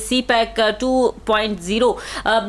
CPEC 2.0,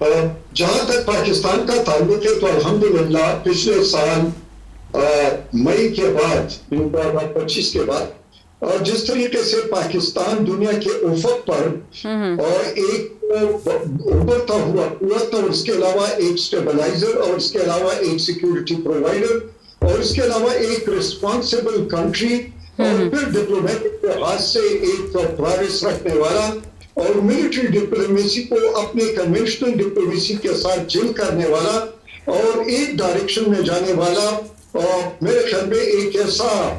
جہاں تک پاکستان کا تعلق ہے تو الحمدللہ پچھلے سال مئی کے بعد 2025 کے بعد اور جس طریقے سے پاکستان دنیا کے افق پر اور ایک ابھرتا ہوا قوت اور اس کے علاوہ ایک سٹیبلائزر اور اس کے علاوہ ایک سیکیورٹی پرووائڈر اور اس کے علاوہ ایک ریسپانسبل کنٹری اور پھر ڈپلومیٹک لحاظ سے ایک پروگریس رکھنے والا اور ملٹری ڈپلومیسی کو اپنے کنونشنل ڈپلومیسی کے ساتھ جل کرنے والا اور ایک ڈائریکشن میں جانے والا میرے خیال میں ایک ایسا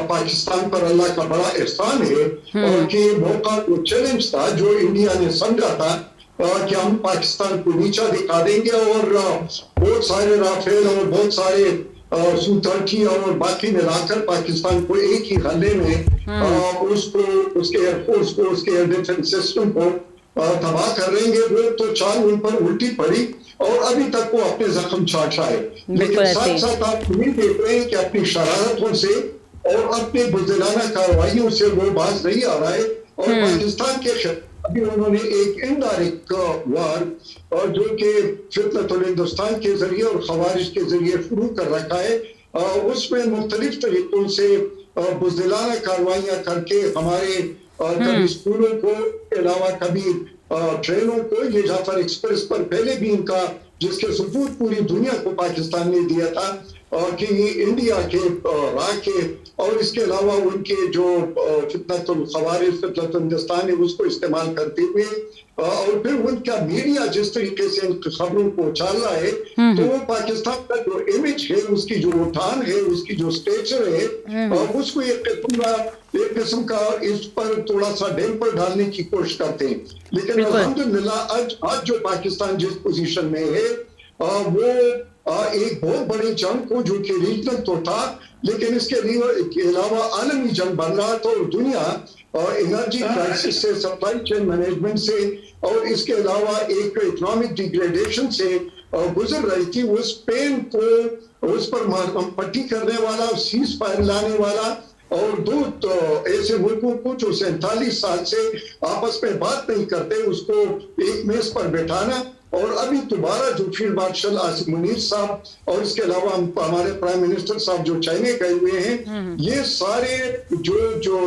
پاکستان پر اللہ کا بڑا احسان ہے اور کہ موقع کو چیلنج تھا جو انڈیا نے سمجھا تھا کہ ہم پاکستان کو نیچا دکھا دیں گے اور بہت سارے رافیل اور بہت سارے سو-30 اور باقی ملا کر پاکستان کو ایک ہی حلے میں اس کو اس کے ایئر فورس کو اس کے ایئر ڈیفنس سسٹم کو تباہ کر رہیں گے. وہ تو چال ان پر الٹی پڑی اور ابھی تک وہ اپنے زخم چاٹ رہا ہے. لیکن ساتھ ساتھ آپ یہ دیکھ رہے ہیں کہ اپنی شرارتوں سے اور اپنے بزدلانہ کارروائیوں سے وہ باز نہیں آ رہا ہے اور پاکستان کے ابھی انہوں نے ایک انڈائریکٹ وار اور جو کہ فتنۃ الہندوستان کے ذریعے اور خوارج کے ذریعے شروع کر رکھا ہے اس میں مختلف طریقوں سے بزدلانہ کارروائیاں کر کے ہمارے کبھی اسکولوں کو کے علاوہ کبھی ٹرینوں کو یہ جعفر ایکسپریس پر پہلے بھی ان کا جس کے ثبوت پوری دنیا کو پاکستان نے دیا تھا کہ یہ انڈیا کے راہ کے اور اس کے علاوہ ان کے جو فتنۃ الخوارج فتنۃ ہندوستان ہے اس کو استعمال کرتے ہوئے اور پھر ان کا میڈیا جس طریقے سے ان خبروں کو اچھال رہا ہے تو وہ پاکستان کا جو امیج ہے اس کی جو اٹھان ہے اس کی جو اسٹیچر ہے اس کو ایک قسم کا اس پر تھوڑا سا ڈیم پر ڈالنے کی کوشش کرتے ہیں. لیکن الحمدللہ آج جو پاکستان جس پوزیشن میں ہے وہ ایک بہت بڑی جنگ کو جو کہ ریجنل تو تھا لیکن اس کے علاوہ عالمی جنگ بن رہا تھا اور دنیا انرجی کرائسس سے سپلائی چین مینجمنٹ سے اور اس کے علاوہ ایک اکنامک ڈیگریڈیشن سے گزر رہی تھی. وہ اسپین کو اس پر پٹی کرنے والا سیز فائر لانے والا اور دو ایسے ملکوں کو جو 47 سال سے آپس میں بات نہیں کرتے اس کو ایک میز پر بیٹھانا اور ابھی دوبارہ جو فیلڈ مارشل آصف منیر صاحب اور اس کے علاوہ ہمارے پرائم منسٹر صاحب جو چائنا گئے ہوئے ہیں یہ سارے جو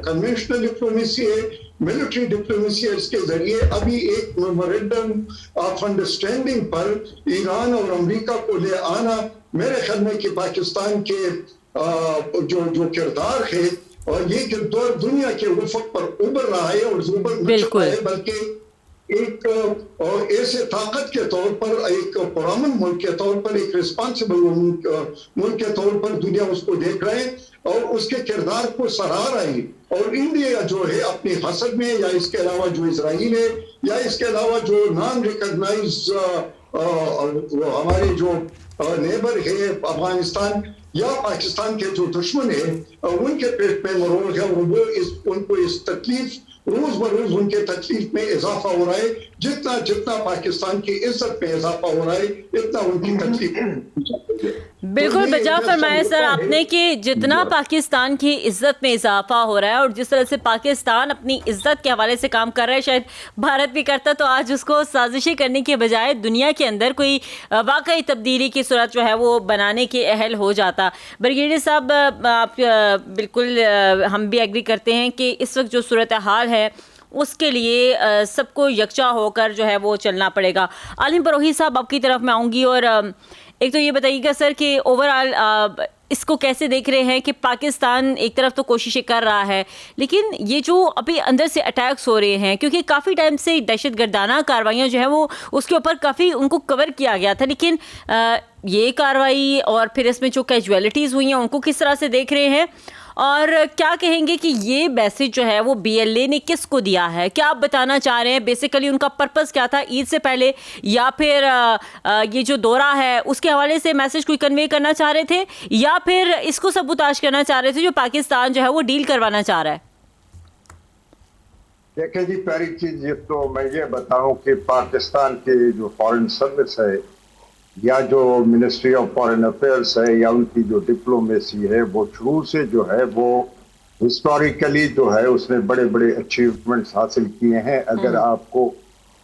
کنونشنل ڈپلومیسی ہے ملٹری ڈپلومیسی ہے اس کے ذریعے ابھی ایک میمورینڈم آف انڈرسٹینڈنگ پر ایران اور امریکہ کو لے آنا میرے خیال میں کہ پاکستان کے جو کردار ہے اور یہ کردار دنیا کے افق پر ابھر رہا ہے اور ابھر ہے بلکہ ایک ایسے طاقت کے طور پر ایک پرامن ملک کے طور پر ایک ریسپانسبل ملک کے طور پر دنیا اس کو دیکھ رہے ہیں اور اس کے کردار کو سراہ رہی اور انڈیا جو ہے اپنی حسد میں یا اس کے علاوہ جو اسرائیل ہے یا اس کے علاوہ جو نان ریکگنائز ہمارے جو نیبر ہے افغانستان یا پاکستان کے جو دشمن ہیں ان کے پیٹ میں مروڑ ہے اور وہ ان کو اس تکلیف روز بروز ان کے تکلیف میں اضافہ ہو رہا ہے جتنا پاکستان کی عزت میں اضافہ ہو رہا ہے اتنا ان کی تکلیف بالکل بجا فرمایا سر آپ نے کہ جتنا پاکستان کی عزت میں اضافہ ہو رہا ہے اور جس طرح سے پاکستان اپنی عزت کے حوالے سے کام کر رہا ہے شاید بھارت بھی کرتا تو آج اس کو سازشیں کرنے کے بجائے دنیا کے اندر کوئی واقعی تبدیلی کی صورت جو ہے وہ بنانے کے اہل ہو جاتا. بریگیڈیئر صاحب آپ بالکل ہم بھی ایگری کرتے ہیں کہ اس وقت جو صورتحال ہے اس کے لیے سب کو یکجا ہو کر جو ہے وہ چلنا پڑے گا. عالم پروہی صاحب آپ کی طرف میں آؤں گی اور ایک تو یہ بتائیے گا سر کہ اوور آل اس کو کیسے دیکھ رہے ہیں کہ پاکستان ایک طرف تو کوششیں کر رہا ہے لیکن یہ جو ابھی اندر سے اٹیکس ہو رہے ہیں کیونکہ کافی ٹائم سے دہشت گردانہ کارروائیاں جو ہیں وہ اس کے اوپر کافی ان کو کور کیا گیا تھا لیکن یہ کارروائی اور پھر اس میں جو کیجویلٹیز ہوئی ہیں ان کو کس طرح سے دیکھ رہے ہیں اور کیا کہیں گے کہ یہ میسج جو ہے وہ بی ایل اے نے کس کو دیا ہے؟ کیا آپ بتانا چاہ رہے ہیں بیسیکلی ان کا پرپس کیا تھا عید سے پہلے یا پھر یہ جو دورہ ہے اس کے حوالے سے میسج کوئی کنوے کرنا چاہ رہے تھے یا پھر اس کو سبوتاش کرنا چاہ رہے تھے جو پاکستان جو ہے وہ ڈیل کروانا چاہ رہا ہے؟ دیکھیں جی پہلی چیز یہ تو میں یہ بتاؤں کہ پاکستان کی جو فارن سروس ہے یا جو منسٹری آف فارن افیئرس ہے یا ان کی جو ڈپلومیسی ہے وہ شروع سے جو ہے وہ ہسٹوریکلی جو ہے اس نے بڑے بڑے اچیومنٹس حاصل کیے ہیں. اگر آپ کو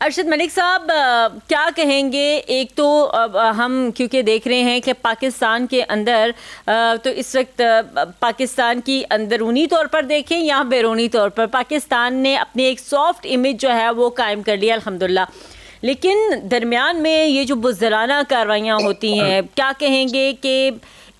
ارشد ملک صاحب کیا کہیں گے؟ ایک تو ہم کیونکہ دیکھ رہے ہیں کہ پاکستان کے اندر تو اس وقت پاکستان کی اندرونی طور پر دیکھیں یا بیرونی طور پر پاکستان نے اپنی ایک سافٹ امیج جو ہے وہ قائم کر لیا الحمدللہ، لیکن درمیان میں یہ جو بزدلانہ کارروائیاں ہوتی ہیں، کیا کہیں گے کہ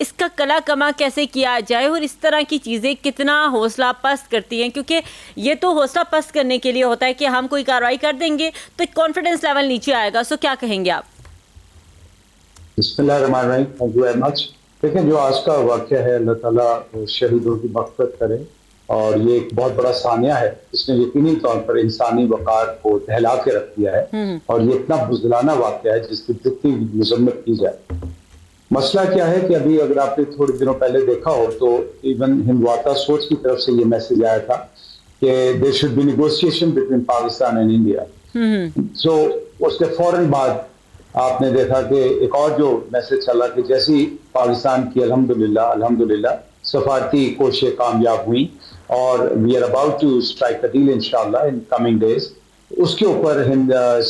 اس کا کلا کما کیسے کیا جائے اور اس طرح کی چیزیں کتنا حوصلہ پست کرتی ہیں؟ کیونکہ یہ تو حوصلہ پست کرنے کے لیے ہوتا ہے کہ ہم کوئی کارروائی کر دیں گے تو کانفیڈنس لیول نیچے آئے گا. سو کیا کہیں گے آپ؟ بسم اللہ الرحمن الرحیم. Thank you very much. دیکھیں جو آج کا واقعہ ہے، اللہ تعالیٰ شہیدوں کی مغفرت کرے، اور یہ ایک بہت بڑا ثانیہ ہے، اس نے یقینی طور پر انسانی وقار کو دہلا کے رکھ دیا ہے، اور یہ اتنا بزدلانہ واقعہ ہے جس کی جتنی مذمت کی جائے. مسئلہ کیا ہے کہ ابھی اگر آپ نے تھوڑے دنوں پہلے دیکھا ہو تو ایون ہندواتا سوچ کی طرف سے یہ میسج آیا تھا کہ there should be negotiation between Pakistan and India. So اس کے فوراً بعد آپ نے دیکھا کہ ایک اور جو میسج چلا کہ جیسی پاکستان کی الحمدللہ سفارتی کوششیں کامیاب ہوئیں اور we are about to strike a deal انشاءاللہ ان کمنگ ڈیز، اس کے اوپر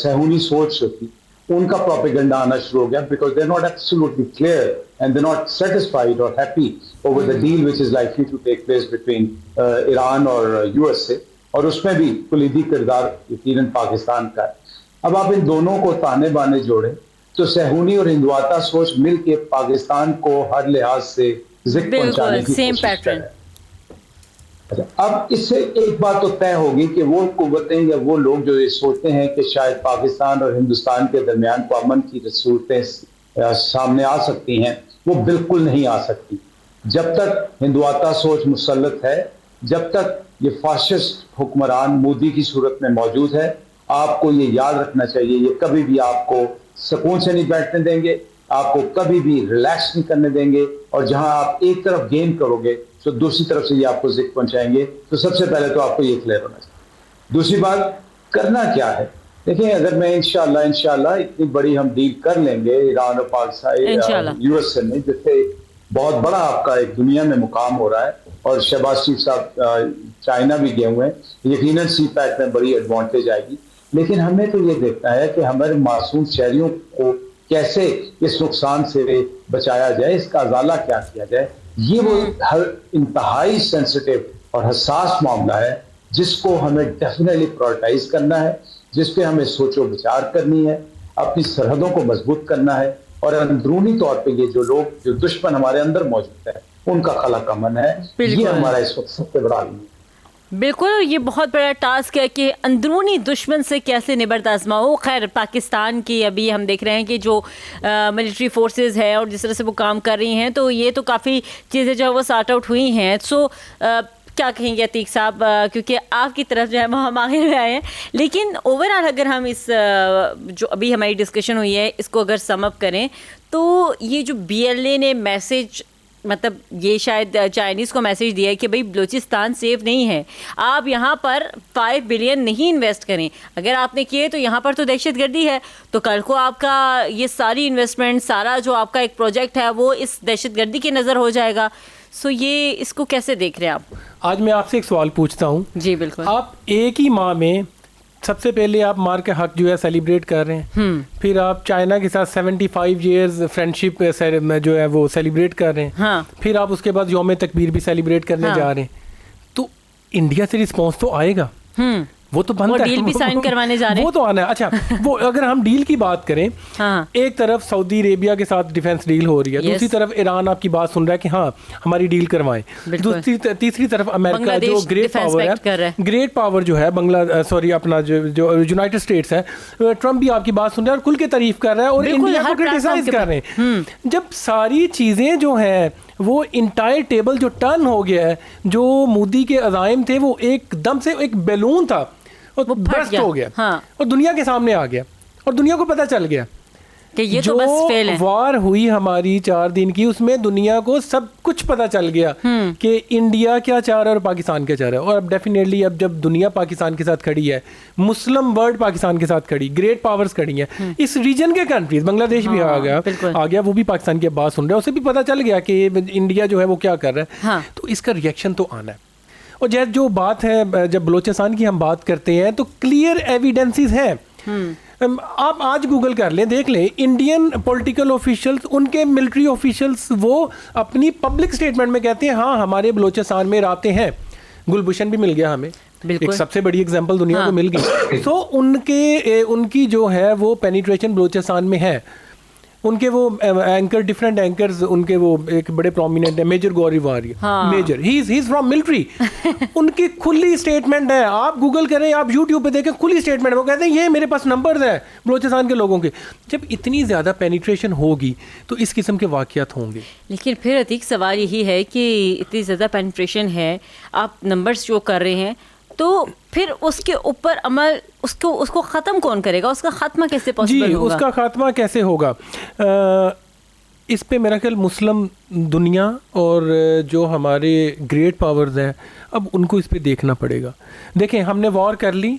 صہیونی سوچ جو تھی ان کا پروپیگنڈا آنا شروع ہو گیا، because they are not absolutely clear and they are not satisfied اور happy over the deal which is likely to take place between Iran اور یو ایس اے، اور اس میں بھی کلیدی کردار یقیناً پاکستان کا ہے. اب آپ ان دونوں کو تانے بانے جوڑیں تو صہیونی اور ہندواتا سوچ مل کے پاکستان کو ہر لحاظ سے ذکر پہنچانے کی کوشش کر رہے ہیں. اب اس سے ایک بات تو طے ہوگی کہ وہ قوتیں یا وہ لوگ جو یہ سوچتے ہیں کہ شاید پاکستان اور ہندوستان کے درمیان کو امن کی صورتیں سامنے آ سکتی ہیں، وہ بالکل نہیں آ سکتی. جب تک ہندواتا سوچ مسلط ہے، جب تک یہ فاشسٹ حکمران مودی کی صورت میں موجود ہے، آپ کو یہ یاد رکھنا چاہیے یہ کبھی بھی آپ کو سکون سے نہیں بیٹھنے دیں گے، آپ کو کبھی بھی ریلیکس نہیں کرنے دیں گے، اور جہاں آپ ایک طرف گین کرو گے تو دوسری طرف سے یہ آپ کو ذکر پہنچائیں گے. تو سب سے پہلے تو آپ کو یہ کلیئر ہونا چاہیے. دوسری بات کرنا کیا ہے، دیکھیں اگر میں انشاءاللہ اتنی بڑی ہم ڈیل کر لیں گے ایران اور پاکستان یو ایس اے میں، جس سے بہت بڑا آپ کا ایک دنیا میں مقام ہو رہا ہے، اور شہباز شریف صاحب چائنا بھی گئے ہوئے ہیں، یقیناً سی پیک میں بڑی ایڈوانٹیج آئے گی. لیکن ہمیں تو یہ دیکھنا ہے کہ ہمارے معصوم شہریوں کو کیسے اس نقصان سے بچایا جائے، اس کا ازالہ کیا کیا جائے. یہ وہ ہر انتہائی سینسٹیو اور حساس معاملہ ہے جس کو ہمیں ڈیفینیٹلی پرائورٹائز کرنا ہے، جس پہ ہمیں سوچ و بچار کرنی ہے، اپنی سرحدوں کو مضبوط کرنا ہے، اور اندرونی طور پہ یہ جو لوگ جو دشمن ہمارے اندر موجود ہے ان کا خلا امن ہے. یہ ہمارا اس وقت سب سے بڑا عالم ہے. بالکل، یہ بہت بڑا ٹاسک ہے کہ اندرونی دشمن سے کیسے نبرد آزماؤ. خیر پاکستان کی ابھی ہم دیکھ رہے ہیں کہ جو ملٹری فورسز ہے اور جس طرح سے وہ کام کر رہی ہیں تو یہ تو کافی چیزیں جو ہے وہ سارٹ آؤٹ ہوئی ہیں. سو کیا کہیں گے عتیق صاحب، کیونکہ آپ کی طرف جو ہے وہ ہم آگے میں آئے ہیں، لیکن اوور آل اگر ہم اس جو ابھی ہماری ڈسکشن ہوئی ہے اس کو اگر سم اپ کریں تو یہ جو بی ایل اے نے میسج، مطلب یہ شاید چائنیز کو میسج دیا ہے کہ بھئی بلوچستان سیف نہیں ہے، آپ یہاں پر 5 بلین نہیں انویسٹ کریں، اگر آپ نے کیے تو یہاں پر تو دہشت گردی ہے، تو کل کو آپ کا یہ ساری انویسٹمنٹ، سارا جو آپ کا ایک پروجیکٹ ہے وہ اس دہشت گردی کی نظر ہو جائے گا. سو یہ اس کو کیسے دیکھ رہے ہیں آپ؟ آج میں آپ سے ایک سوال پوچھتا ہوں. جی بالکل. آپ ایک ہی ماہ میں سب سے پہلے آپ مار کے حق جو ہے سیلیبریٹ کر رہے ہیں، پھر آپ چائنا کے ساتھ 75 ایئرز فرینڈشپ جو ہے وہ سیلیبریٹ کر رہے ہیں، پھر آپ اس کے بعد یوم تکبیر بھی سیلیبریٹ کرنے جا رہے ہیں. تو انڈیا سے رسپانس تو آئے گا، وہ تو بنتا ہے، ڈیل بھی سائن کروانے جا رہے ہیں، وہ تو آنا ہے. اچھا وہ اگر ہم ڈیل کی بات کریں، ایک طرف سعودی عربیہ کے ساتھ ڈیفینس ڈیل ہو رہی ہے، دوسری طرف ایران آپ کی بات سن رہا ہے کہ ہاں ہماری ڈیل کروائیں، تیسری طرف امریکہ جو گریٹ پاور ہے، گریٹ پاور جو ہے اپنا جو یونائٹڈ اسٹیٹس ہے، ٹرمپ بھی آپ کی بات سن رہا ہے اور کھل کے تعریف کر رہا ہے اور انڈیا کو کرٹیسائز کر رہے ہیں. جب ساری چیزیں جو ہیں وہ انٹائر ٹیبل جو ٹرن ہو گیا ہے، جو مودی کے عزائم تھے وہ ایک دم سے ایک بیلون تھا اور برسٹ ہو گیا اور دنیا کے سامنے آ گیا اور دنیا کو پتہ چل گیا کہ یہ تو بس فیل ہے. وار ہوئی ہماری 4 دن کی، اس میں دنیا کو سب کچھ پتہ چل گیا کہ انڈیا کیا چاہ رہا ہے اور پاکستان کیا چاہ رہا ہے. اور اب ڈیفینیٹلی اب جب دنیا پاکستان کے ساتھ کھڑی ہے، مسلم ورلڈ پاکستان کے ساتھ کھڑی، گریٹ پاورز کھڑی ہیں، اس ریجن کے کنٹریز، بنگلہ دیش بھی آ گیا، وہ بھی پاکستان کی بات سن رہا ہے، اسے بھی پتہ چل گیا کہ انڈیا جو ہے وہ کیا کر رہا ہے. تو اس کا ریئیکشن تو آنا ہے. اور جو بات ہے، جب بلوچستان کی ہم بات کرتے ہیں تو کلیئر ایویڈنسز ہیں آپ آج گوگل کر لیں, دیکھ لیں انڈین پولیٹیکل آفیشلز, ان کے ملٹری آفیشلز وہ اپنی پبلک اسٹیٹمنٹ میں کہتے ہیں ہاں ہمارے بلوچستان میں رابطے ہیں. گلبھوشن بھی مل گیا ہمیں, ایک سب سے بڑی ایگزامپل دنیا کو مل گئی. تو ان کی جو ہے وہ پینیٹریشن بلوچستان میں ہے. ان کے وہ اینکر, ڈفرینٹ اینکرز ان کے وہ ایک بڑے پرومیننٹ ہیں, میجر گوری واری, major, he is from military. ان کی کھلی اسٹیٹمنٹ ہے, آپ گوگل کریں, آپ یوٹیوب پہ دیکھیں, کھلی اسٹیٹمنٹ. وہ کہتے ہیں یہ میرے پاس نمبرز ہیں بلوچستان کے لوگوں کے. جب اتنی زیادہ پینیٹریشن ہوگی تو اس قسم کے واقعات ہوں گے. لیکن پھر عتیق سوال یہی ہے کہ اتنی زیادہ پینیٹریشن ہے, آپ نمبرز شو کر رہے ہیں, تو پھر اس کے اوپر عمل, اس کو ختم کون کرے گا, اس کا خاتمہ کیسے پاسبل ہوگا؟ اس کا خاتمہ کیسے ہوگا, اس پہ میرا خیال مسلم دنیا اور جو ہمارے گریٹ پاورز ہیں اب ان کو اس پہ دیکھنا پڑے گا. دیکھیں ہم نے وار کر لی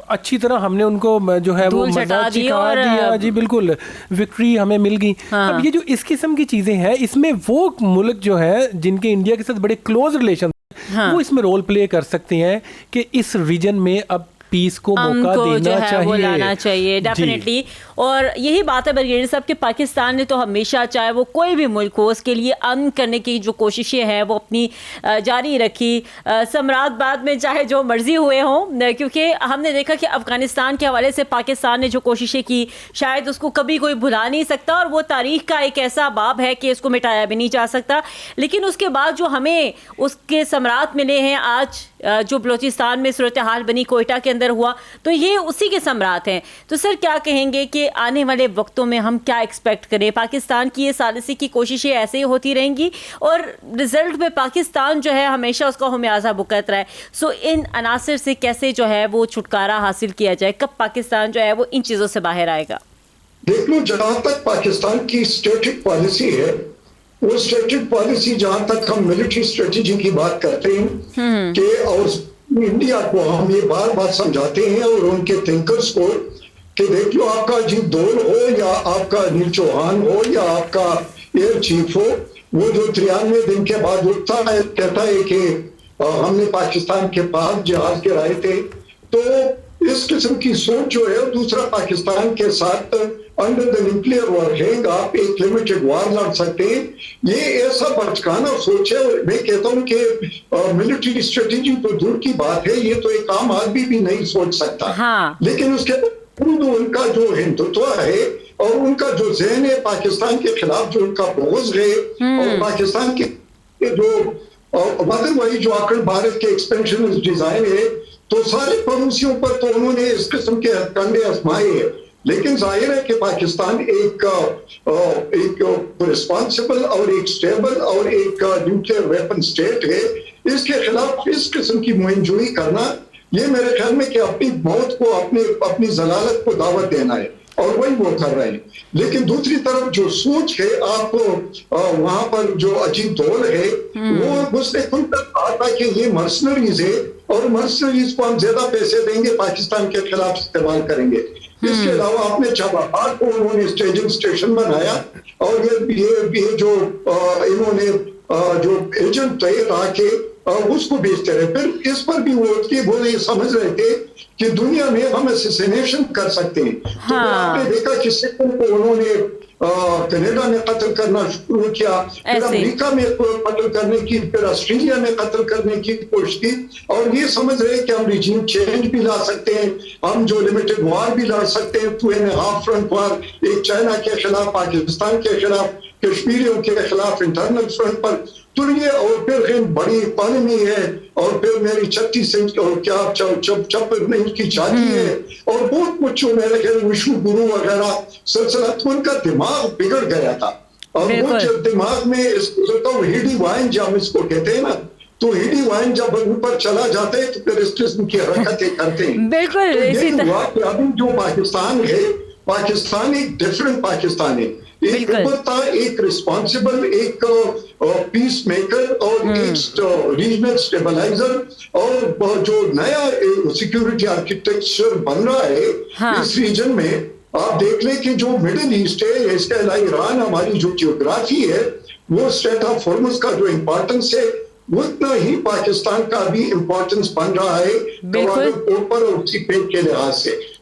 اچھی طرح, ہم نے ان کو جو ہے وہ مزہ چکھا دیا, جی بالکل, وکٹری ہمیں مل گئی. اب یہ جو اس قسم کی چیزیں ہیں, اس میں وہ ملک جو ہے جن کے انڈیا کے ساتھ بڑے کلوز ریلیشن وہ اس میں رول پلے کر سکتے ہیں کہ اس ریجن میں اب پیس کو موقع دینا چاہیے, وہ لانا چاہیے ڈیفینیٹلی. اور یہی بات ہے بریگیڈیئر صاحب کہ پاکستان نے تو ہمیشہ, چاہے وہ کوئی بھی ملک ہو, اس کے لیے امن کرنے کی جو کوششیں ہیں وہ اپنی جاری رکھی. سمراٹ بعد میں چاہے جو مرضی ہوئے ہوں, کیونکہ ہم نے دیکھا کہ افغانستان کے حوالے سے پاکستان نے جو کوششیں کی شاید اس کو کبھی کوئی بھلا نہیں سکتا, اور وہ تاریخ کا ایک ایسا باب ہے کہ اس کو مٹایا بھی نہیں جا سکتا. لیکن اس کے بعد جو ہمیں اس کے ثمرات ملے ہیں آج, جو بلوچستان میں صورتحال بنی کوئٹہ کے اندر ہوا, تو یہ اسی کے ثمرات ہیں. تو سر کیا کہیں گے کہ آنے والے وقتوں میں ہم کیا ایکسپیکٹ کریں؟ پاکستان کی یہ ثالثی کی کوششیں ایسے ہی ہوتی رہیں گی اور رزلٹ میں پاکستان جو ہے ہمیشہ اس کا خمیازہ بھگت رہا ہے. سو ان عناصر سے کیسے جو ہے وہ چھٹکارا حاصل کیا جائے, کب پاکستان جو ہے وہ ان چیزوں سے باہر آئے گا؟ دیکھ لو, جہاں تک پاکستان کی اسٹریٹجک پالیسی ہے, وہ اسٹریٹجک پالیسی جہاں تک ہم ملٹری اسٹریٹجی کی بات کرتے ہیں کہ, اور انڈیا کو ہم یہ بار بار سمجھاتے ہیں اور ان کے تھنکرز کو کہ دیکھ لو, آپ کا اجیت دول ہو یا آپ کا انیل چوہان ہو یا آپ کا ایئر چیف ہو, وہ جو 93 دن کے بعد اٹھتا ہے کہتا ہے کہ ہم نے پاکستان کے پاس جہاز گرائے تھے. تو اس قسم کی سوچ جو ہے, دوسرا پاکستان کے ساتھ انڈر دا نیوکلیئر وارہینگ آپ ایک لمیٹڈ وار لڑ سکتے ہیں, یہ ایسا بچکانا سوچ ہے. میں کہتا ہوں کہ ملٹری اسٹریٹجی تو دور کی بات ہے, یہ تو ایک عام آدمی بھی نہیں سوچ سکتا. لیکن اس کے ان کا جو ہندوتو ہے اور ان کا جو ذہن ہے پاکستان کے خلاف, جو ان کا بغض ہے, اور پاکستان کے جو مگر وہی جو اکھنڈ بھارت کے ایکسپینشن ڈیزائن ہے, تو سارے پڑوسیوں پر تو انہوں نے اس قسم کے کنڈے آزمائے ہیں. لیکن ظاہر ہے کہ پاکستان ایک رسپانسبل اور ایک سٹیبل اور ایک نیوکلیئر ویپن سٹیٹ ہے. اس کے خلاف اس قسم کی مہم جوئی کرنا, یہ میرے خیال میں کہ اپنی موت کو, اپنی ضلالت کو دعوت دینا ہے, اور وہی وہ کر رہے ہیں. لیکن دوسری طرف جو سوچ ہے, آپ وہاں پر جو اجیت دول ہے وہ اس نے خود تک کہا تھا کہ یہ مرسنریز ہے, اور مرسنریز کو ہم زیادہ پیسے دیں گے, پاکستان کے خلاف استعمال کریں گے. اس کے علاوہ اپنے چابہار کو انہوں نے اسٹیجنگ اسٹیشن بنایا, اور یہ جو انہوں نے جو ایجنٹ تھے رہا کے اس کو بیچتے رہے. پھر اس پر بھی وہ یہ سمجھ رہے تھے کہ دنیا میں ہم اسیسینیشن کر سکتے ہیں. تو آپ نے دیکھا کہ سکھوں کو انہوں نے کینیڈا میں قتل کرنا شروع کیا, پھر امریکہ میں قتل کرنے کی, پھر آسٹریلیا میں قتل کرنے کی کوشش کی, اور یہ سمجھ رہے کہ ہم ریجیم چینج بھی لا سکتے ہیں, ہم جو لمیٹڈ وار بھی لڑ سکتے ہیں, 2.5 فرنٹ وار, ایک چائنا کے خلاف, پاکستان کے خلاف, کشمیریوں کے خلاف انٹرنل فرنٹ پر. تو یہ اور پھر بڑی اکانومی ہے, اور پھر میری 36 انچ اور کیا 56 انچ کی چھاتی ہے, اور بہت کچھ میرے خیال وشو گرو وغیرہ سلسلہ. تو ان کا دماغ بگڑ گیا تھا, اور وہ جب دماغ میں ہیڈی وائن جب اس کو کہتے ہیں نا, تو ہیڈی وائن جب اوپر چلا جاتا ہے تو پھر اس قسم کی حرکتیں کرتے ہیں. بالکل یہ ہوا کہ ابھی جو پاکستان ہے, پاکستان ایک ڈفرنٹ پاکستان ہے, ایک ابھرتا, ایک رسپانسبل, ایک پیس میکر, اور ایک ریجنل اسٹیبلائزر, اور جو نیا سیکیورٹی آرکیٹیکچر بن رہا ہے اس ریجن میں. آپ دیکھ لیں کہ جو مڈل ایسٹ ہے, اس کے علاوہ ایران, ہماری جو جیوگرافی ہے, وہ اسٹریٹ آف ہارمز کا جو امپورٹنس ہے, اتنا ہی پاکستان کا بھی امپورٹنس بن رہا ہے اوپر اور اسی پیٹ کے لحاظ سے.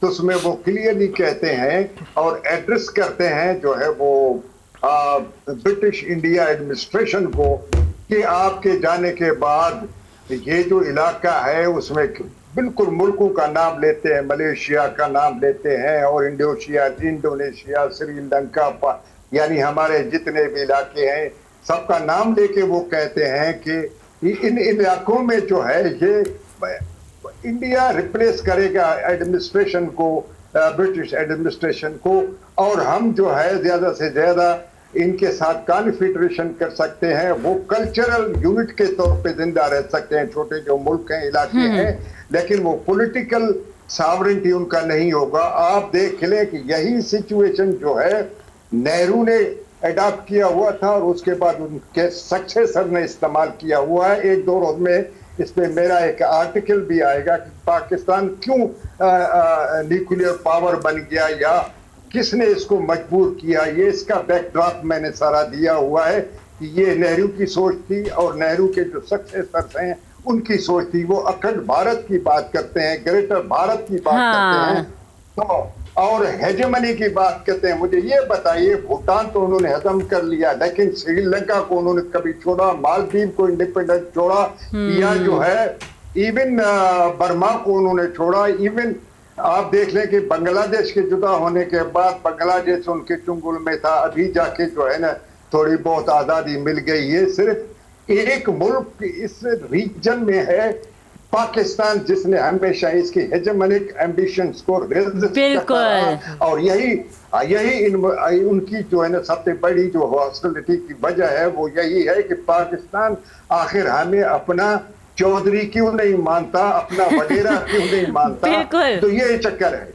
تو اس میں وہ کلیئرلی کہتے ہیں اور ایڈریس کرتے ہیں جو ہے وہ برٹش انڈیا ایڈمنسٹریشن کو کہ آپ کے جانے کے بعد یہ جو علاقہ ہے اس میں بالکل ملکوں کا نام لیتے ہیں, ملیشیا کا نام لیتے ہیں اور انڈونیشیا, سری لنکا, یعنی ہمارے جتنے بھی علاقے ہیں سب کا نام لے کے وہ کہتے ہیں کہ ان علاقوں میں جو ہے یہ انڈیا ریپلیس کرے گا ایڈمنسٹریشن کو, برٹش ایڈمنسٹریشن کو, اور ہم جو ہے زیادہ سے زیادہ ان کے ساتھ کانفیڈریشن کر سکتے ہیں, وہ کلچرل یونٹ کے طور پہ زندہ رہ سکتے ہیں. چھوٹے جو ملک ہیں, علاقے ہیں, لیکن وہ پولیٹیکل ساورنٹی ان کا نہیں ہوگا. آپ دیکھ لیں کہ یہی سچویشن جو ہے نہرو نے اڈاپٹ کیا ہوا تھا اور اس کے بعد ان کے سکسیسر نے استعمال کیا ہوا ہے. ایک دو روز میں اس پہ میرا ایک آرٹیکل بھی آئے گا کہ پاکستان کیوں نیوکلیئر پاور بن گیا یا کس نے اس کو مجبور کیا. یہ اس کا بیک ڈراپ میں نے سارا دیا ہوا ہے کہ یہ نہرو کی سوچ تھی اور نہرو کے جو سکسیسرز ہیں ان کی سوچ تھی. وہ اکھنڈ بھارت کی بات کرتے ہیں, گریٹر بھارت کی بات کرتے ہیں تو اور ہیجمنی کی بات کرتے ہیں. مجھے یہ بتائیے, بھوٹان تو انہوں نے ہضم کر لیا لیکن سری لنکا کو انہوں نے کبھی چھوڑا, مالدیو کو انڈیپینڈنٹ چھوڑا, یا جو ہے ایون برما کو انہوں نے چھوڑا. ایون آپ دیکھ لیں کہ بنگلہ دیش کے جدا ہونے کے بعد بنگلہ دیش ان کے چنگل میں تھا, ابھی جا کے جو ہے نا تھوڑی بہت آزادی مل گئی ہے. صرف ایک ملک اس ریجن میں ہے پاکستان جس نے ہمیشہ اس کی ہیجمنک ایمبیشنز کو ریزسٹ کرا, اور یہی ان کی جو ہے نا سب سے بڑی جو ہاسٹیلٹی کی وجہ ہے وہ یہی ہے کہ پاکستان آخر ہمیں اپنا چودھری کیوں نہیں مانتا, اپنا وڈیرا کیوں نہیں مانتا. تو یہ چکر ہے.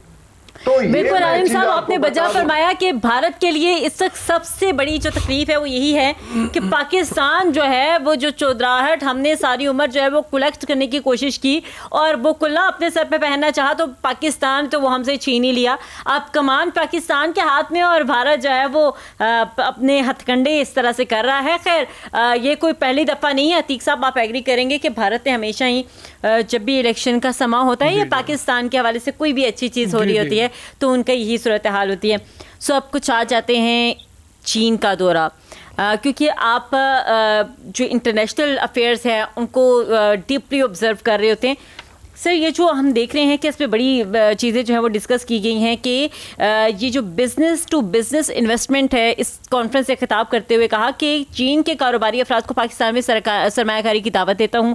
بالکل عالم صاحب, آپ نے بجا فرمایا کہ بھارت کے لیے اس وقت سب سے بڑی جو تکلیف ہے وہ یہی ہے کہ پاکستان جو ہے وہ جو چودراہٹ ہم نے ساری عمر جو ہے وہ کلیکٹ کرنے کی کوشش کی اور وہ کلا اپنے سر پہ پہننا چاہا تو پاکستان تو وہ ہم سے چھین ہی لیا. اب کمان پاکستان کے ہاتھ میں اور بھارت جو ہے وہ اپنے ہتھ کنڈے اس طرح سے کر رہا ہے. خیر یہ کوئی پہلی دفعہ نہیں ہے. عتیق صاحب آپ ایگری کریں گے کہ بھارت نے ہمیشہ ہی جب بھی الیکشن کا سما ہوتا ہے یا پاکستان کے حوالے سے کوئی بھی اچھی چیز ہو رہی ہوتی ہے تو ان کا یہی صورتحال ہوتی ہے. سو اب کچھ آ جاتے ہیں چین کا دورہ, کیونکہ آپ جو انٹرنیشنل افیئرز ہیں ان کو ڈیپلی آبزرو کر رہے ہوتے ہیں. سر یہ جو ہم دیکھ رہے ہیں کہ اس میں بڑی چیزیں جو ہیں وہ ڈسکس کی گئی ہیں کہ یہ جو بزنس ٹو بزنس انویسٹمنٹ ہے, اس کانفرنس سے خطاب کرتے ہوئے کہا کہ چین کے کاروباری افراد کو پاکستان میں سرمایہ کاری کی دعوت دیتا ہوں.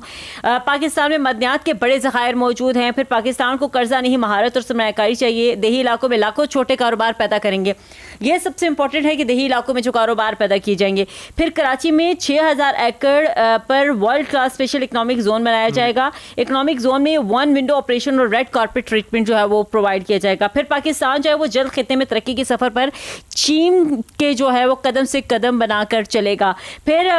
پاکستان میں معدنیات کے بڑے ذخائر موجود ہیں, پھر پاکستان کو قرضہ نہیں مہارت اور سرمایہ کاری چاہیے. دیہی علاقوں میں لاکھوں چھوٹے کاروبار پیدا کریں گے. یہ سب سے امپورٹنٹ ہے کہ دیہی علاقوں میں جو کاروبار پیدا کیے جائیں گے. پھر کراچی میں 6000 ایکڑ پر world class special economic zone بنایا جائے گا. اکنامک زون میں 1 ونڈو آپریشن اور ریڈ کارپیٹ ٹریٹمنٹ جو ہے وہ پرووائڈ کیا جائے گا. پھر پاکستان جو ہے وہ جلد خطے میں ترقی کے سفر پر چین کے جو ہے وہ قدم سے قدم بنا کر چلے گا. پھر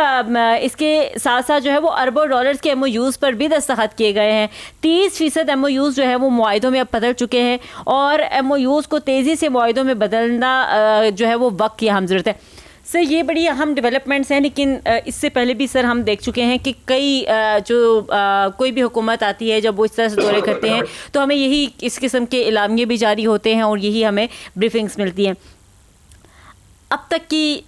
اس کے ساتھ ساتھ جو ہے وہ اربوں ڈالرز کے MOUs پر بھی دستخط کیے گئے ہیں. 30% MOUs جو ہے وہ معاہدوں میں اب بدل چکے ہیں اور MOUs کو تیزی سے معاہدوں میں بدلنا جو ہے وہ وقت کی اہم ضرورت ہے. سر یہ بڑی اہم ڈیولپمنٹس ہیں, لیکن اس سے پہلے بھی سر ہم دیکھ چکے ہیں کہ کئی جو کوئی بھی حکومت آتی ہے جب وہ اس طرح سے دورے کرتے ہیں تو ہمیں یہی اس قسم کے اعلامیے بھی جاری ہوتے ہیں اور یہی ہمیں بریفنگس ملتی ہیں. اب تک کی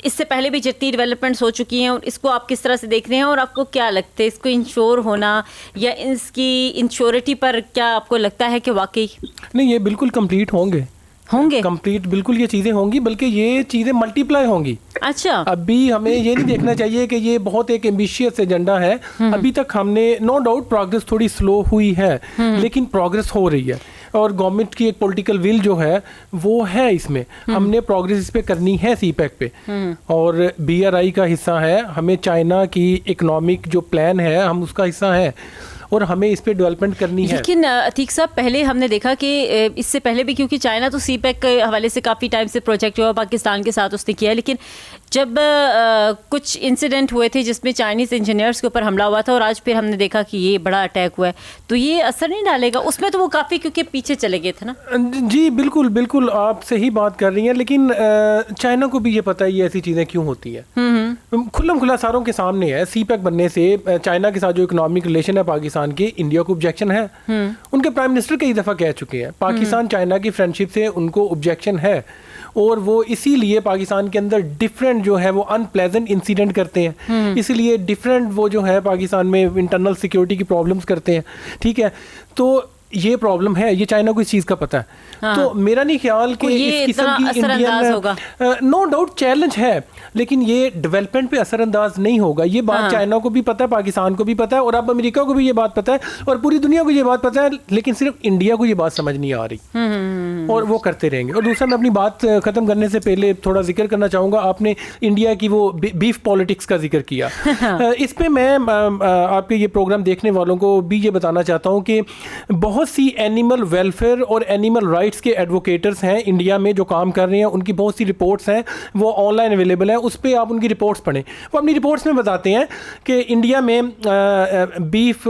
اس سے پہلے بھی جتنی ڈیولپمنٹس ہو چکی ہیں اور اس کو آپ کس طرح سے دیکھ رہے ہیں اور آپ کو کیا لگتا ہے اس کو انشور ہونا یا اس کی انشورٹی پر کیا آپ کو لگتا ہے کہ واقعی نہیں یہ بالکل کمپلیٹ ہوں گے کمپلیٹ بالکل یہ چیزیں ہوں گی, بلکہ یہ چیزیں ملٹی پلائی ہوں گی. اچھا ابھی ہمیں یہ نہیں دیکھنا چاہیے کہ یہ بہت ایک ایمبیشیس ایجنڈا ہے. ابھی تک ہم نے نو ڈاؤٹ پروگرس تھوڑی سلو ہوئی ہے لیکن پروگرس ہو رہی ہے اور گورنمنٹ کی ایک پولیٹیکل ول جو ہے وہ ہے. اس میں ہم نے پروگرس اس پہ کرنی ہے سی پیک پہ اور BRI کا حصہ ہے. ہمیں چائنا کی اکنامک جو پلان ہے ہم اس کا حصہ ہیں اور ہمیں اس پہ ڈیولپمنٹ کرنی ہے. لیکن عتیق صاحب پہلے ہم نے دیکھا کہ اس سے پہلے بھی کیونکہ چائنا تو سی پیک کے حوالے سے کافی ٹائم سے پروجیکٹ ہوا پاکستان کے ساتھ اس نے کیا, لیکن جب کچھ انسیڈنٹ ہوئے تھے جس میں چائنیز انجینئرس کے اوپر حملہ ہوا تھا اور آج پھر ہم نے دیکھا کہ یہ بڑا اٹیک ہوا ہے, تو یہ اثر نہیں ڈالے گا اس میں؟ تو وہ کافی کیونکہ پیچھے چلے گئے تھے نا. جی بالکل بالکل آپ صحیح بات کر رہی ہیں, لیکن چائنا کو بھی یہ پتہ ہے یہ ایسی چیزیں کیوں ہوتی ہیں. کھلم کھلا ساروں کے سامنے ہے. سی پیک بننے سے چائنا کے ساتھ جو اکنامک ریلیشن ہے پاکستان کے, انڈیا کو آبجیکشن ہے. ان کے پرائم منسٹر کئی دفعہ کہہ چکے ہیں پاکستان چائنا کی فرینڈشپ سے ان کو آبجیکشن ہے, اور وہ اسی لیے پاکستان کے اندر ڈفرینٹ جو ہے وہ ان پلیزنٹ انسیڈنٹ کرتے ہیں, اسی لیے ڈفرینٹ وہ جو ہے پاکستان میں انٹرنل سیکیورٹی کی پرابلمس کرتے ہیں. ٹھیک ہے, تو یہ پرابلم ہے, یہ چائنا کو اس چیز کا پتہ ہے. تو میرا نہیں خیال کہ اس قسم کی انڈین نو ڈاؤٹ چیلنج ہے, لیکن یہ ڈیولپمنٹ پہ اثر انداز نہیں ہوگا. یہ بات چائنا کو بھی پتہ ہے, پاکستان کو بھی پتہ ہے, اور اب امریکہ کو بھی یہ بات پتہ ہے, اور پوری دنیا کو یہ بات پتہ ہے, لیکن صرف انڈیا کو یہ بات سمجھ نہیں آ رہی, اور وہ کرتے رہیں گے. اور دوسرا, میں اپنی بات ختم کرنے سے پہلے تھوڑا ذکر کرنا چاہوں گا, آپ نے انڈیا کی وہ بیف پالیٹکس کا ذکر کیا. اس پہ میں آپ کے یہ پروگرام دیکھنے والوں کو بھی یہ بتانا چاہتا ہوں کہ بہت سی اینیمل ویلفیئر اور اینیمل رائٹس کے ایڈوکیٹرز ہیں انڈیا میں جو کام کر رہے ہیں. ان کی بہت سی رپورٹس ہیں, وہ آن لائن اویلیبل ہیں, اس پہ آپ ان کی رپورٹس پڑھیں. وہ اپنی رپورٹس میں بتاتے ہیں کہ انڈیا میں بیف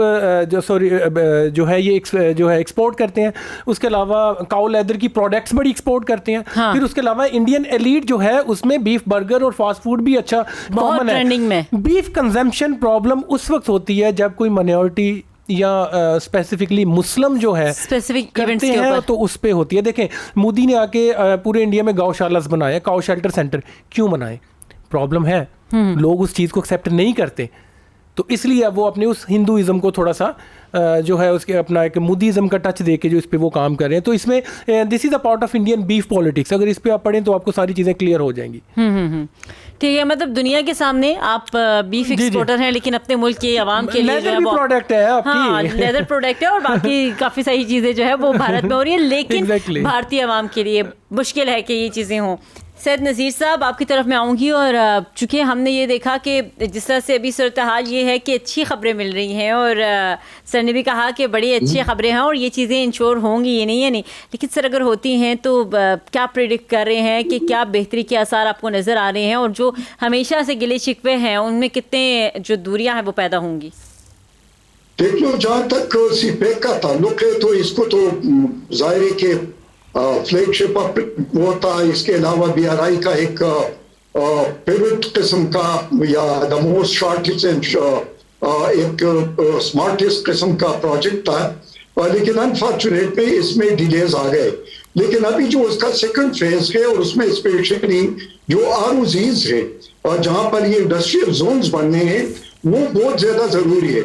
جو ہے یہ جو ہے ایکسپورٹ کرتے ہیں. اس کے علاوہ کاؤ لیدر کی پروڈکٹس بڑی ایکسپورٹ کرتے ہیں. پھر اس کے علاوہ انڈین ایلیٹ جو ہے اس میں بیف برگر اور فاسٹ فوڈ بھی اچھا کامن ہے. بیف کنزمپشن پرابلم اس وقت ہوتی ہے جب کوئی مائنورٹی یا اسپیسیفکلی مسلم جو ہے کرتے ہیں تو اس پہ ہوتی ہے. دیکھیں, مودی نے آ کے پورے انڈیا میں گاؤ شالاز بنائے, کاؤ شیلٹر سینٹر. کیوں بنائے؟ پرابلم ہے, لوگ اس چیز کو ایکسیپٹ نہیں کرتے, تو اس لیے اب وہ اپنے اس ہندوازم کو تھوڑا سا جو ہے اس کے اپنا ایک مودیزم کا ٹچ دے کے جو اس پہ وہ کام کر رہے ہیں. تو اس میں this is a part of Indian beef politics. اگر اس پہ آپ پڑھیں تو آپ کو ساری چیزیں کلیئر ہو جائیں گی. ٹھیک ہے, مطلب دنیا کے سامنے آپ بیف ایکسپورٹر ہیں, لیکن اپنے ملک کے عوام کے لیے لیدر پروڈکٹ ہے, ہاں لیدر پروڈکٹ ہے, اور باقی کافی ساری چیزیں جو ہے وہ بھارت میں ہو رہی ہے, لیکن بھارتی عوام کے لیے مشکل ہے کہ یہ چیزیں ہوں. سید نذیر صاحب, آپ کی طرف میں آؤں گی, اور چونکہ ہم نے یہ دیکھا کہ جس طرح سے ابھی صورتحال یہ ہے کہ اچھی خبریں مل رہی ہیں, اور سر نے بھی کہا کہ بڑی اچھی خبریں ہیں اور یہ چیزیں انشور ہوں گی, یہ نہیں ہے نہیں, لیکن سر اگر ہوتی ہیں تو کیا پریڈکٹ کر رہے ہیں کہ کیا بہتری کے آثار آپ کو نظر آ رہے ہیں, اور جو ہمیشہ سے گلے شکوے ہیں ان میں کتنے جو دوریاں ہیں وہ پیدا ہوں گی؟ دیکھو, جہاں تک سی پیک کا تعلق ہے تو اس کو تو ظاہر ہے کہ فلیگ شپ وہ تھا. اس کے علاوہ بی آر آئی کا ایک پیوٹ قسم کا یا دا موسٹ شارٹیسٹ ایک اسمارٹیسٹ قسم کا پروجیکٹ تھا, لیکن انفارچونیٹلی اس میں ڈیلیز آ گئے. لیکن ابھی جو اس کا سیکنڈ فیز ہے, اور اس میں اسپیشلی جو ROZs ہے اور جہاں پر یہ انڈسٹریل زونز بننے ہیں وہ بہت زیادہ ضروری ہے.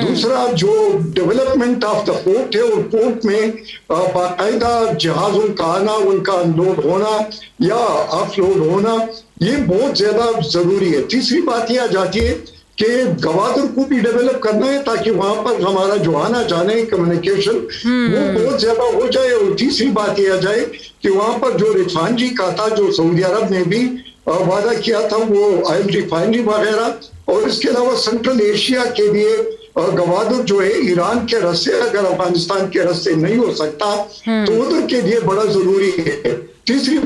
دوسرا, جو ڈیولپمنٹ آف دا پورٹ ہے, اور پورٹ میں باقاعدہ جہازوں کا آنا, ان کا انلوڈ ہونا یا آف لوڈ ہونا, یہ بہت زیادہ ضروری ہے. تیسری بات یہ آ جاتی ہے کہ گوادر کو بھی ڈیولپ کرنا ہے تاکہ وہاں پر ہمارا جو آنا جانے کمیونیکیشن وہ بہت زیادہ ہو جائے. اور تیسری بات یہ آ جائے کہ وہاں پر جو ریفائنری کا تھا, جو سعودی عرب نے بھی وعدہ کیا تھا, وہ آئل ریفائنری وغیرہ, اور اس کے علاوہ سینٹرل ایشیا کے لیے گوادر جو ہے ایران کے راستے, اگر افغانستان کے راستے نہیں ہو سکتا تو ادھر کے لیے بڑا ضروری ہے. تیسری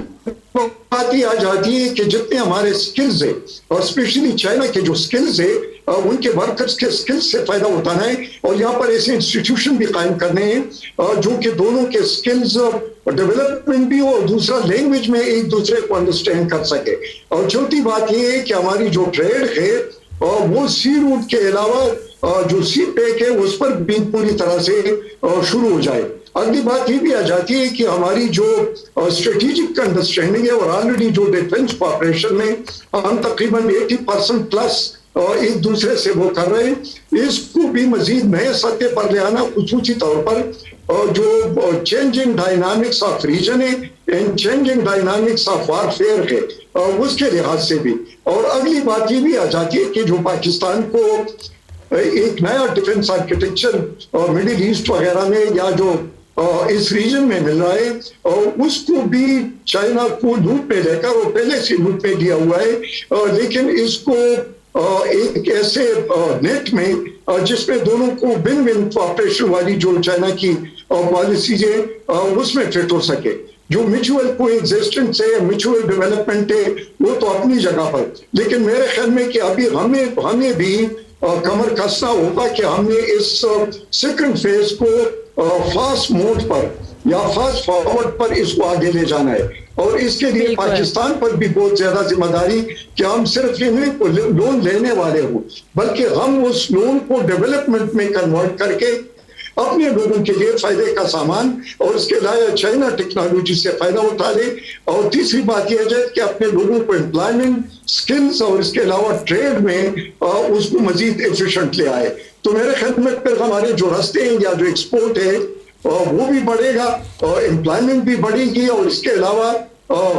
بات یہ آ جاتی ہے کہ جتنے ہمارے سکلز ہیں, اور اسپیشلی چائنا کے جو سکلز ہیں, ان کے ورکرز کے سکلز سے فائدہ اٹھانا ہے, اور یہاں پر ایسے انسٹیٹیوشن بھی قائم کرنے ہیں جو کہ دونوں کے سکلز ڈیولپمنٹ بھی ہو, اور دوسرا لینگویج میں ایک دوسرے کو انڈرسٹینڈ کر سکے. اور چوتھی بات یہ ہے کہ ہماری جو ٹریڈ ہے وہ سی روٹ کے علاوہ جو سی پیک ہے اس پر بھی پوری طرح سے شروع ہو جائے. اگلی بات یہ بھی آ جاتی ہے کہ ہماری جو اسٹریٹجک انڈرسٹینڈنگ ہے, اور آلریڈی جو ڈیفنس کوآپریشن میں ہم تقریباً 80% پلس ایک دوسرے سے وہ کر رہے ہیں, اس کو بھی مزید نئے سطح پر لے آنا, خصوصی طور پر جو چینجنگ ڈائنامکس آف ریجن ہے and changing dynamics of warfare ہے, اس کے لحاظ سے بھی. اور اگلی بات یہ بھی آ جاتی ہے کہ جو پاکستان کو ایک نیا ڈیفنس آرکیٹیکچر مڈل ایسٹ وغیرہ میں یا جو اس ریجن میں مل رہا ہے, اس کو بھی چائنا کو لوٹ پہ لے کر, اور پہلے سے لوٹ پہ دیا ہوا ہے, لیکن اس کو ایک ایسے نیٹ میں جس میں دونوں کو ون ون کوآپریشن والی جو چائنا کی پالیسیز ہے اس میں فٹ ہو سکے. جو میچوئل کو ایگزسٹنس ہے, میچوئل ڈیولپمنٹ ہے, وہ تو اپنی جگہ پر, لیکن میرے خیال میں کہ ابھی ہمیں بھی کمر کسنا ہوگا کہ ہم نے اس سیکنڈ فیز کو فاسٹ موڈ پر یا فاسٹ فارورڈ پر اس کو آگے لے جانا ہے. اور اس کے لیے پاکستان پر بھی بہت زیادہ ذمہ داری کہ ہم صرف لون لینے والے ہوں، بلکہ ہم اس لون کو ڈیولپمنٹ میں کنورٹ کر کے اپنے لوگوں کے لیے فائدے کا سامان، اور اس کے علاوہ چائنا ٹیکنالوجی سے فائدہ اٹھا لے. اور تیسری بات یہ ہے کہ اپنے لوگوں کو امپلائمنٹ سکلز اور اس کے علاوہ ٹریڈ میں اس کو مزید ایفیشنٹ لے آئے. تو میرے خیال میں پھر ہمارے جو راستے ہیں یا جو ایکسپورٹ ہے وہ بھی بڑھے گا، اور امپلائمنٹ بھی بڑھے گی، اور اس کے علاوہ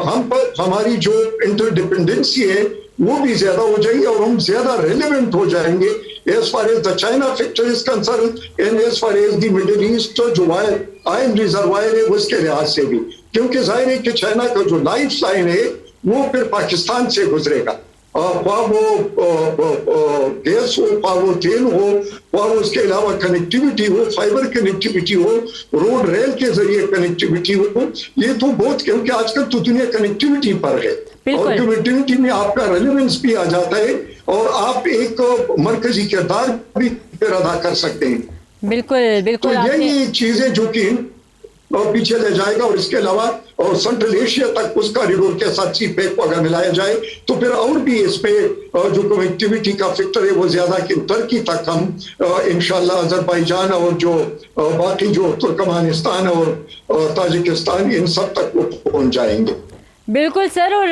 ہم پر ہماری جو انٹر ڈپینڈنسی ہے وہ بھی زیادہ ہو جائے گی، اور ہم زیادہ ریلیونٹ ہو جائیں گے as far as the China factor is concerned and as far as the Middle East جو آئن ریزروائر ہے اس کے لحاظ سے بھی، کیونکہ ظاہر ہے کہ چائنا کا جو لائف لائن ہے وہ پھر پاکستان سے گزرے گا، خواہ وہ گیس ہو، خواہ وہ تیل ہو، خواہ اس کے علاوہ کنیکٹیوٹی ہو، فائبر کنیکٹیوٹی ہو، روڈ ریل کے ذریعے کنیکٹیوٹی ہو. یہ تو بہت، کیونکہ آج کل تو دنیا کنیکٹیوٹی پر ہے، اور کنیکٹیوٹی میں آپ کا ریلیونس بھی آ جاتا ہے، اور آپ ایک مرکزی کردار بھی پھر ادا کر سکتے ہیں. بالکل بالکل. تو یہی چیزیں جو کہ پیچھے لے جائے گا، اور اس کے علاوہ اور سنٹرل ایشیا تک اس کا ریڈور کے ساتھ سی پیک کو اگر ملایا جائے تو پھر اور بھی اس پہ جو کنیکٹیوٹی کا فیکٹر ہے وہ زیادہ کہ ترکی تک ہم انشاءاللہ آذربائیجان اور جو باقی جو ترکمانستان اور تاجکستان ان سب تک وہ پہنچ جائیں گے. بالکل سر، اور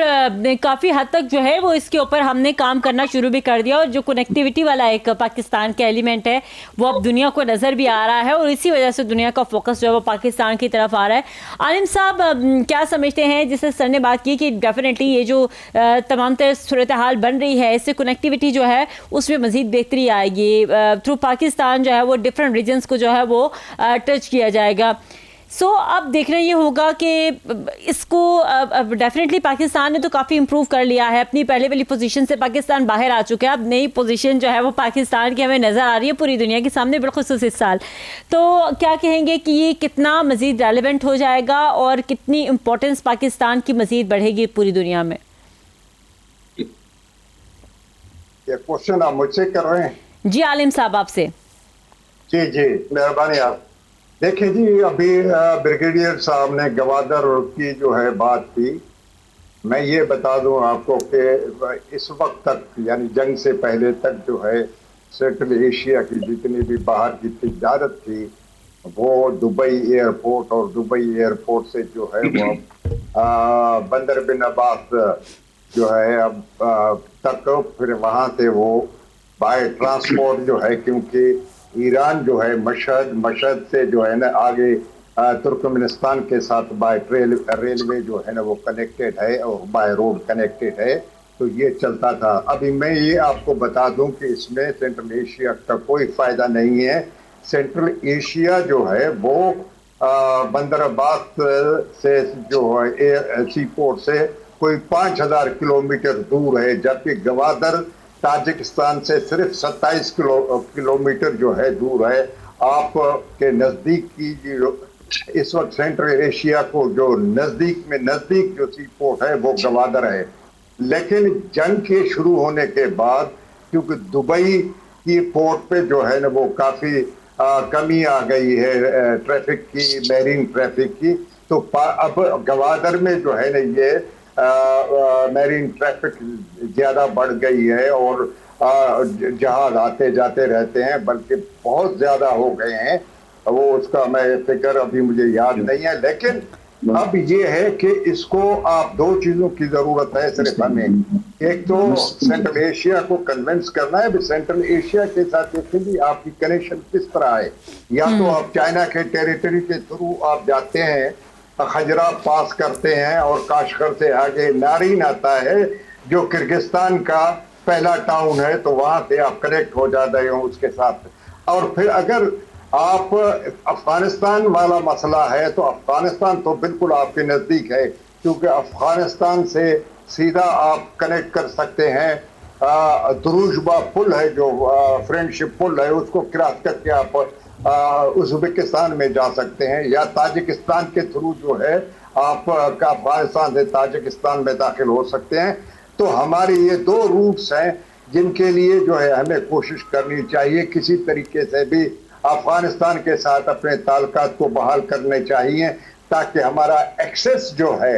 کافی حد تک جو ہے وہ اس کے اوپر ہم نے کام کرنا شروع بھی کر دیا، اور جو کنیکٹیوٹی والا ایک پاکستان کا ایلیمنٹ ہے وہ اب دنیا کو نظر بھی آ رہا ہے، اور اسی وجہ سے دنیا کا فوکس جو ہے وہ پاکستان کی طرف آ رہا ہے. عالم صاحب کیا سمجھتے ہیں، جسے سر نے بات کی کہ ڈیفینیٹلی یہ جو تمام تر صورتحال بن رہی ہے، اس سے کنیکٹیوٹی جو ہے اس میں مزید بہتری آئے گی، تھرو پاکستان جو ہے وہ ڈفرینٹ ریجنس کو جو ہے وہ ٹچ کیا جائے گا. سو اب دیکھنا یہ ہوگا کہ اس کو ڈیفینیٹلی پاکستان نے تو کافی امپروو کر لیا ہے، اپنی پہلے والی پوزیشن سے پاکستان باہر آ چکا ہے، اب نئی پوزیشن جو ہے وہ پاکستان کی ہمیں نظر آ رہی ہے پوری دنیا کے سامنے، بالخصوص اس سال. تو کیا کہیں گے کہ یہ کتنا مزید ریلیونٹ ہو جائے گا اور کتنی امپورٹنس پاکستان کی مزید بڑھے گی پوری دنیا میں؟ یہ کوشچن آپ مجھ سے کر رہے ہیں؟ جی عالم صاحب آپ سے. جی مہربانی. آپ دیکھیں جی، ابھی بریگیڈیئر صاحب نے گوادر کی جو ہے بات کی. میں یہ بتا دوں آپ کو کہ اس وقت تک یعنی جنگ سے پہلے تک جو ہے سینٹرل ایشیا کی جتنی بھی باہر کی تجارت تھی وہ دبئی ایئرپورٹ اور دبئی ایئرپورٹ سے جو ہے وہ بندر بن عباس جو ہے اب تک، پھر وہاں سے وہ بائی ٹرانسپورٹ جو ہے، کیونکہ ایران جو ہے مشہد سے جو ہے نا آگے ترکمانستان کے ساتھ بائی ریلوے جو ہے نا وہ کنیکٹڈ ہے اور بائی روڈ کنیکٹڈ ہے، تو یہ چلتا تھا. ابھی میں یہ آپ کو بتا دوں کہ اس میں سینٹرل ایشیا کا کوئی فائدہ نہیں ہے. سینٹرل ایشیا جو ہے وہ بندر عباس سے جو ہے سی پورٹ سے کوئی 5000 کلومیٹر دور ہے، جبکہ گوادر تاجکستان سے صرف 27 کلومیٹر جو ہے دور ہے. آپ کے نزدیک کی جو اس وقت سینٹرل ایشیا کو جو نزدیک میں نزدیک جو سی پورٹ ہے وہ گوادر ہے. لیکن جنگ کے شروع ہونے کے بعد کیونکہ دبئی کی پورٹ پہ جو ہے نا وہ کافی کمی آ گئی ہے ٹریفک کی، میرین ٹریفک کی، تو اب گوادر میں جو ہے نا یہ میرین ٹریفک زیادہ بڑھ گئی ہے، اور جہاز آتے جاتے رہتے ہیں، بلکہ بہت زیادہ ہو گئے ہیں. وہ اس کا میں فکر ابھی مجھے یاد نہیں ہے. لیکن اب یہ ہے کہ اس کو آپ دو چیزوں کی ضرورت ہے صرف ہمیں. ایک تو سینٹرل ایشیا کو کنونس کرنا ہے، سینٹرل ایشیا کے ساتھ آپ کی کنیکشن کس طرح ہے. یا تو آپ چائنا کے ٹیریٹری کے تھرو آپ جاتے ہیں، خجرہ پاس کرتے ہیں، اور کاشغر سے آگے نارین آتا ہے جو کرگستان کا پہلا ٹاؤن ہے، تو وہاں سے آپ کنیکٹ ہو جاتے ہیں اس کے ساتھ. اور پھر اگر آپ افغانستان والا مسئلہ ہے تو افغانستان تو بالکل آپ کے نزدیک ہے، کیونکہ افغانستان سے سیدھا آپ کنیکٹ کر سکتے ہیں. دروشبہ پل ہے جو فرینڈ شپ پل ہے، اس کو کراس کر کے آپ ازبکستان میں جا سکتے ہیں، یا تاجکستان کے تھرو جو ہے آپ افغانستان سے تاجکستان میں داخل ہو سکتے ہیں. تو ہماری یہ دو روٹس ہیں جن کے لیے جو ہے ہمیں کوشش کرنی چاہیے، کسی طریقے سے بھی افغانستان کے ساتھ اپنے تعلقات کو بحال کرنے چاہیے، تاکہ ہمارا ایکسیس جو ہے